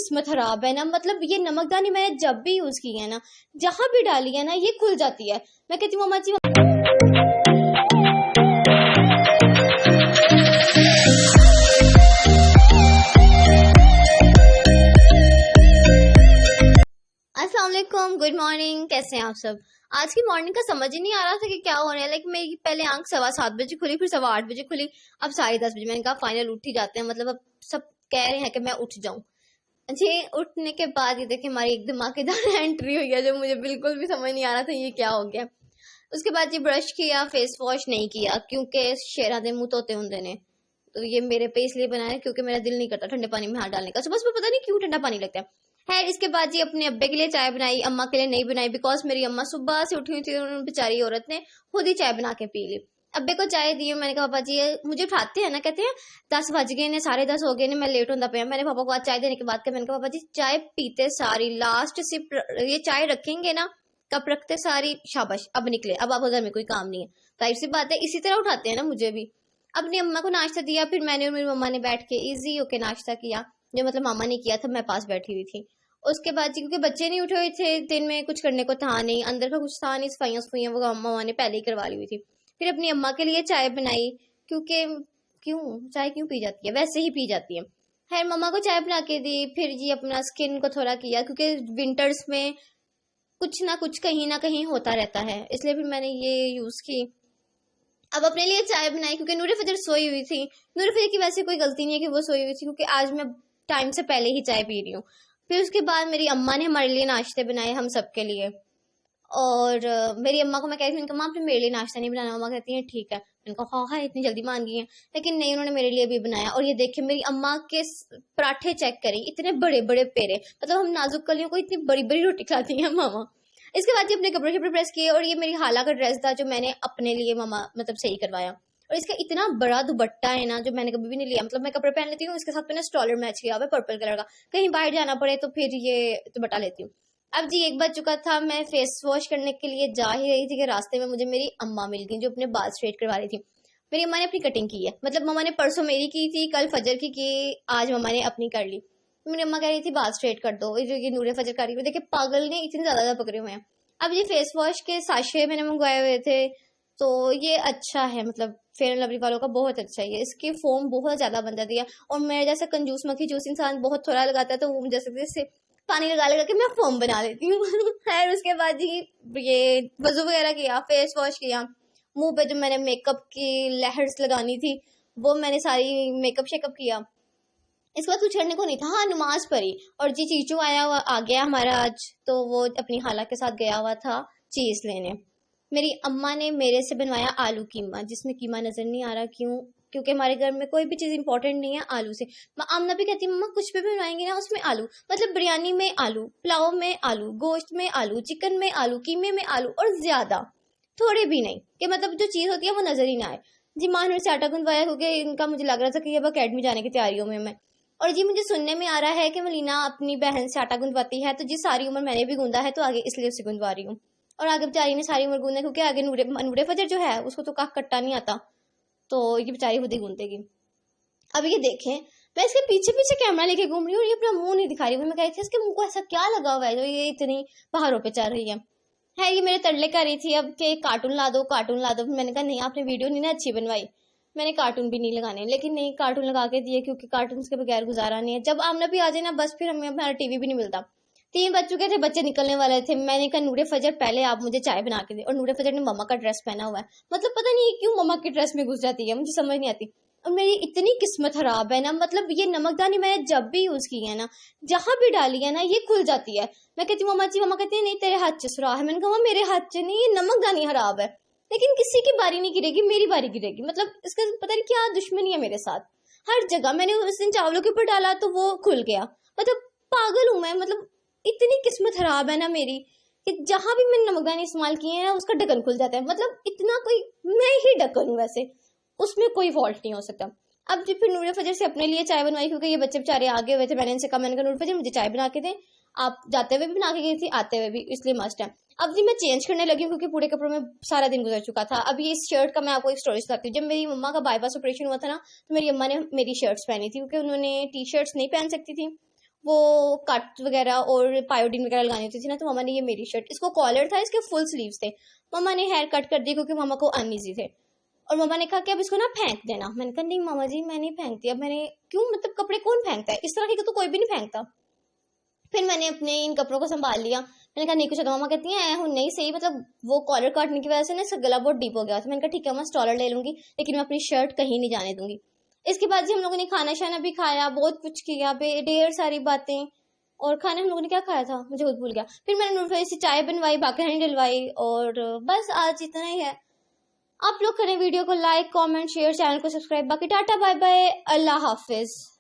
किस्मत खराब है ना, मतलब ये नमकदानी मैंने जब भी यूज की है ना, जहां भी डाली है ना, ये खुल जाती है। मैं कहती हूँ मम्मा जी अस्सलाम वालेकुम, गुड मॉर्निंग, कैसे हैं आप सब। आज की मॉर्निंग का समझ ही नहीं आ रहा था कि क्या हो रहा है। लाइक मेरी पहले आंख 7:15 बजे खुली, फिर 8:15 बजे खुली, अब 10:30 बजे। मैंने कहा फाइनल उठ ही जाते हैं, मतलब अब सब कह रहे हैं कि मैं उठ जाऊं। जी, उठने के बाद ये देखिए हमारी एक धमाकेदार एंट्री हुई है, जो मुझे बिल्कुल भी समझ नहीं आ रहा था ये क्या हो गया। उसके बाद ये ब्रश किया, फेस वॉश नहीं किया क्योंकि शेरा दे मुंह धोते होंगे ने, तो ये मेरे पे इसलिए बनाया क्योंकि मेरा दिल नहीं करता ठंडे पानी में हाथ डालने का। सुबह सुबह पता नहीं क्यों ठंडा पानी लगता है। खैर, इसके बाद जी अपने अब्बे के लिए चाय बनाई, अम्मा के लिए नहीं बनाई, बिकॉज मेरी अम्मा सुबह से उठी हुई थी, उन बेचारी औरत ने खुद ही चाय बना के पी ली। अब्बे को चाय दी, मैंने कहा पापा जी मुझे उठाते हैं ना, कहते हैं 10 बज गए ने, 10:30 हो गए ने, मैं लेट होता पे। मैंने पापा को आज चाय देने के बाद मैंने कहा पापा जी चाय पीते सारी लास्ट सिप ये चाय रखेंगे ना, कप रखते सारी शाबाश अब निकले, अब आप घर में कोई काम नहीं है। जाहिर सी बात है इसी तरह उठाते हैं ना मुझे भी। अपनी अम्मा को नाश्ता दिया, फिर मैंने और मेरी मम्मा ने बैठ के इजी होके नाश्ता किया, जो मतलब मामा ने किया था, मैं पास बैठी हुई थी। उसके बाद जी क्योंकि बच्चे नहीं उठे हुए थे, दिन में कुछ करने को था नहीं, अंदर का कुछ था नहीं, सफाइयाँ वो मामा ने पहले ही करवा ली हुई थी। फिर अपनी अम्मा के लिए चाय बनाई, क्योंकि क्यों चाय क्यों पी जाती है, वैसे ही पी जाती है। खैर मम्मा को चाय बना के दी, फिर जी अपना स्किन को थोड़ा किया, क्योंकि विंटर्स में कुछ ना कुछ कहीं ना कहीं होता रहता है, इसलिए फिर मैंने ये यूज की। अब अपने लिए चाय बनाई क्योंकि नूरे फजर सोई हुई थी। नूरे फजर की वैसे कोई गलती नहीं है कि वो सोई हुई थी, क्योंकि आज मैं टाइम से पहले ही चाय पी रही हूँ। फिर उसके बाद मेरी अम्मा ने हमारे लिए नाश्ते बनाए, हम सबके लिए। और मेरी अम्मा को मैं कहती हूँ आपने मेरे लिए नाश्ता नहीं बनाना, अम्मा कहती है ठीक है। मैंने कहा हाँ हाँ इतनी जल्दी मान गई हैं, लेकिन नहीं, उन्होंने मेरे लिए भी बनाया। और ये देखिए मेरी अम्मा के पराठे चेक करें, इतने बड़े बड़े पेरे, मतलब हम नाजुक कलियों को इतनी बड़ी बड़ी रोटी खिलाती हैं मामा। इसके बाद ये अपने कपड़े शपड़े प्रेस किए, और ये मेरी हाला का ड्रेस था जो मैंने अपने लिए मामा मतलब सही करवाया। और इसका इतना बड़ा दुपट्टा है ना, जो मैंने कभी भी नहीं लिया, मतलब मैं कपड़े पहन लेती हूँ, इसके साथ मैंने स्टॉलर मैच किया हुआ है पर्पल कलर का, कहीं बाहर जाना पड़े तो फिर ये दुपट्टा लेती हूँ। अब जी 1 बज चुका था, मैं फेस वॉश करने के लिए जा ही रही थी कि रास्ते में मुझे मेरी अम्मा मिल गई, जो अपने बाल स्ट्रेट करवा रही थी। मेरी अम्मा ने अपनी कटिंग की है, मतलब मम्मा ने परसों मेरी की थी, कल फजर की, आज मम्मा ने अपनी कर ली। मेरी अम्मा कह रही थी बाल स्ट्रेट कर दो, ये नूरे फजर कर रही है, देखिए पागल ने इतने ज्यादा पकड़े हुए हैं। अब ये फेस वॉश के साशे मैंने मंगवाए हुए थे, तो ये अच्छा है, मतलब फेयर एंड लवली वालों का बहुत अच्छा है, इसकी फोम बहुत ज्यादा बन जाती है। और मेरे जैसा कंजूस मक्खी जूस इंसान बहुत थोड़ा लगाता है, तो वो जैसे पानी लगा लगा के मैं फोम बना लेती हूँ। खैर उसके बाद जी ये वजू वगैरह किया, फेस वॉश किया, मुंह पे जो मैंने मेकअप की लहर्स लगानी थी वो मैंने सारी मेकअप शेकअप किया। इसके बाद कुछ करने को नहीं था, हाँ नमाज पढ़ी। और जी चीचू आ गया हमारा आज, तो वो अपनी खाला के साथ गया हुआ था चीज लेने। मेरी अम्मा ने मेरे से बनवाया आलू कीमा, जिसमें कीमा नजर नहीं आ रहा, क्यों? क्योंकि हमारे घर में कोई भी चीज इंपॉर्टेंट नहीं है आलू से। आमना भी कहती है मम्मा कुछ भी बनवाएंगे ना उसमें आलू, मतलब बिरयानी में आलू, पुलाव में आलू, गोश्त में आलू, चिकन में आलू, कीमे में आलू, और ज्यादा थोड़े भी नहीं, कि मतलब जो चीज होती है वो नजर ही ना आए। जी माँ ने से आटा गूंदवाया, क्योंकि इनका मुझे लग रहा था कि अब अकेडमी जाने की तैयारियों में मैं। और जी मुझे सुनने में आ रहा है कि मलीना अपनी बहन से आटा गूंदवाती है, तो जी सारी उम्र मैंने भी गूंदा है, तो आगे इसलिए उसे गूंदवा रही हूँ। और आगे बेचारी ने सारी उम्र गूंदा, क्योंकि आगे नूरे फजर जो है उसको तो काख कट्टा नहीं आता, तो ये बेचारी खुद ही गूंदेगी। अब ये देखें, मैं इसके पीछे पीछे कैमरा लेके घूम रही हूँ, और ये अपना मुंह नहीं दिखा रही। मैं कही थी इसके मुंह को ऐसा क्या लगा हुआ है जो ये इतनी पहाड़ों पे चल रही है। ये मेरे तरले कर रही थी अब के कार्टून ला दो, कार्टून ला दो। मैंने कहा नहीं, आपने वीडियो नहीं ना अच्छी बनवाई, मैंने कार्टून भी नहीं लगाने, लेकिन नहीं कार्टून लगा के दिए, क्योंकि कार्टून के बगैर गुजारा नहीं है। जब आमना भी आ जाए ना, बस फिर हमें हमारा टीवी भी नहीं मिलता। 3 बज चुके थे, बच्चे निकलने वाले थे, मैंने कहा नूरे फजर पहले आप मुझे चाय बना के दे। और नूरे फजर ने मम्मा का ड्रेस पहना हुआ है, मतलब पता नहीं क्यों मम्मा की ड्रेस में घुस जाती है, मुझे समझ नहीं आती। और मेरी इतनी किस्मत खराब है ना, मतलब ये नमकदानी मैंने जब भी यूज की है ना, जहां भी डाली है ना, ये खुल जाती है। मैं कहती हूँ मम्मा जी, मम्मा कहती है नहीं तेरे हाथ से सुराख है। मैंने कहा मेरे हाथ से नहीं, ये नमकदानी खराब है। लेकिन किसी की बारी नहीं गिरेगी, मेरी बारी गिरेगी, मतलब इसका पता नहीं क्या दुश्मनी है मेरे साथ। हर जगह मैंने उस दिन चावलों के ऊपर डाला तो वो खुल गया, मतलब पागल हूं मैं, मतलब इतनी किस्मत खराब है ना मेरी कि जहां भी मैंने नमकदानी इस्तेमाल किए हैं ना उसका ढक्कन खुल जाता है। मतलब इतना कोई, मैं ही ढक्कन हूँ वैसे, उसमें कोई फॉल्ट नहीं हो सकता। अब जी फिर नूरे फजर से अपने लिए चाय बनवाई, क्योंकि ये बच्चे बेचारे आगे हुए थे। मैंने इनसे कहा, मैंने कहा नूरे फजर मुझे चाय बना के दें, आप जाते हुए भी बना के गई थी, आते हुए भी, इसलिए मस्ट है। अब जी मैं चेंज करने लगी हूँ, क्योंकि पूरे कपड़ों में सारा दिन गुजर चुका था। अब ये इस शर्ट का मैं आपको एक स्टोरी सुनाती हूँ। जब मेरी मम्मा का बाईपास ऑपरेशन हुआ था ना, तो मेरी अम्मा ने मेरी शर्ट्स पहनी थी, क्योंकि उन्होंने टी शर्ट्स नहीं पहन सकती थी, वो कट वगैरह और पायोडीन वगैरह लगानी होती थी ना, तो मम्मा ने ये मेरी शर्ट, इसको कॉलर था, इसके फुल स्लीव्स थे, मम्मा ने हेयर कट कर दी क्योंकि मम्मा को अनईजी थे। और मम्मा ने कहा कि अब इसको ना फेंक देना। मैंने कहा नहीं मामा जी मैं नहीं फेंकती। अब मैंने क्यों, मतलब कपड़े कौन फेंकता है, इस तरह के तो कोई भी नहीं फेंकता। फिर मैंने अपने इन कपड़ों को संभाल लिया। मैंने कहा नहीं कुछ होगा। मम्मा कहती है हूँ नहीं सही, मतलब वो कॉलर काटने की वजह से ना इसका गला बहुत डीप हो गया था। मैंने कहा ठीक है मैं स्टॉलर ले लूंगी, लेकिन मैं अपनी शर्ट कहीं नहीं जाने दूंगी। इसके बाद जी हम लोगों ने खाना शाना भी खाया, बहुत कुछ किया, ढेर सारी बातें। और खाने हम लोगों ने क्या खाया था मुझे खुद भूल गया। फिर मैंने नूडल से चाय बनवाई, बाकी डलवाई, और बस आज इतना ही है। आप लोग करें वीडियो को लाइक कमेंट शेयर, चैनल को सब्सक्राइब। बाकी टाटा बाय बाय, अल्लाह हाफिज।